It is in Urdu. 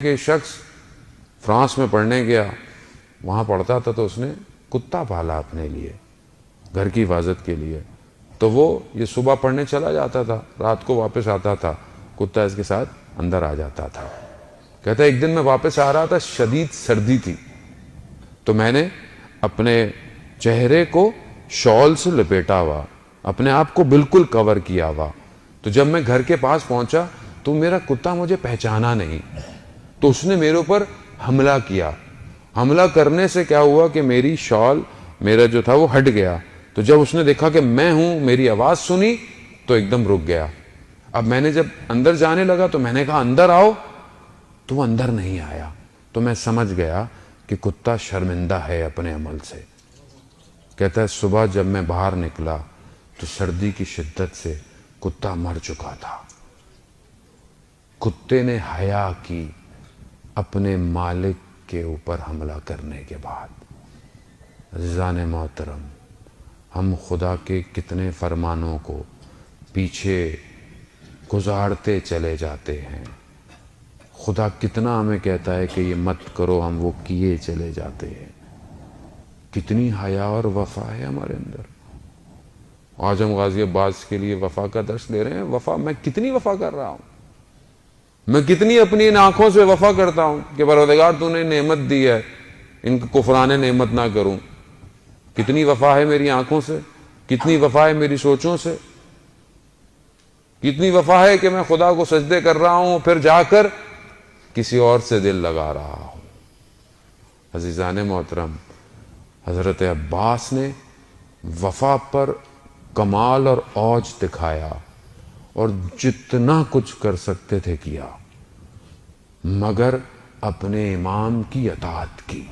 کہ شخص فرانس میں پڑھنے گیا، وہاں پڑھتا تھا تو اس نے کتا پالا اپنے لیے گھر کی حفاظت کے لیے. تو وہ یہ صبح پڑھنے چلا جاتا تھا، رات کو واپس آتا تھا، کتا اس کے ساتھ اندر آ جاتا تھا. کہتا ہے ایک دن میں واپس آ رہا تھا، شدید سردی تھی، تو میں نے اپنے چہرے کو شال سے لپیٹا ہوا، اپنے آپ کو بالکل کور کیا ہوا. تو جب میں گھر کے پاس پہنچا تو میرا کتا مجھے پہچانا نہیں، تو اس نے میرے اوپر حملہ کیا. حملہ کرنے سے کیا ہوا کہ میری شال میرا جو تھا وہ ہٹ گیا. تو جب اس نے دیکھا کہ میں ہوں، میری آواز سنی تو ایک دم رک گیا. اب میں نے جب اندر جانے لگا تو میں نے کہا اندر آؤ، تو وہ اندر نہیں آیا. تو میں سمجھ گیا کہ کتا شرمندہ ہے اپنے عمل سے. کہتا ہے صبح جب میں باہر نکلا تو سردی کی شدت سے کتا مر چکا تھا. کتے نے حیا کی اپنے مالک کے اوپر حملہ کرنے کے بعد. عزیزان محترم، ہم خدا کے کتنے فرمانوں کو پیچھے گزارتے چلے جاتے ہیں. خدا کتنا ہمیں کہتا ہے کہ یہ مت کرو، ہم وہ کیے چلے جاتے ہیں. کتنی حیا اور وفا ہے ہمارے اندر. آج ہم غازی عباس کے لیے وفا کا درس لے رہے ہیں. وفا، میں کتنی وفا کر رہا ہوں، میں کتنی اپنی ان آنکھوں سے وفا کرتا ہوں کہ پروردگار تو نے نعمت دی ہے، ان کو کفران نعمت نہ کروں. کتنی وفا ہے میری آنکھوں سے، کتنی وفا ہے میری سوچوں سے، کتنی وفا ہے کہ میں خدا کو سجدے کر رہا ہوں پھر جا کر کسی اور سے دل لگا رہا ہوں. عزیزان محترم، حضرت عباس نے وفا پر کمال اور اوج دکھایا اور جتنا کچھ کر سکتے تھے کیا، مگر اپنے امام کی اطاعت کی.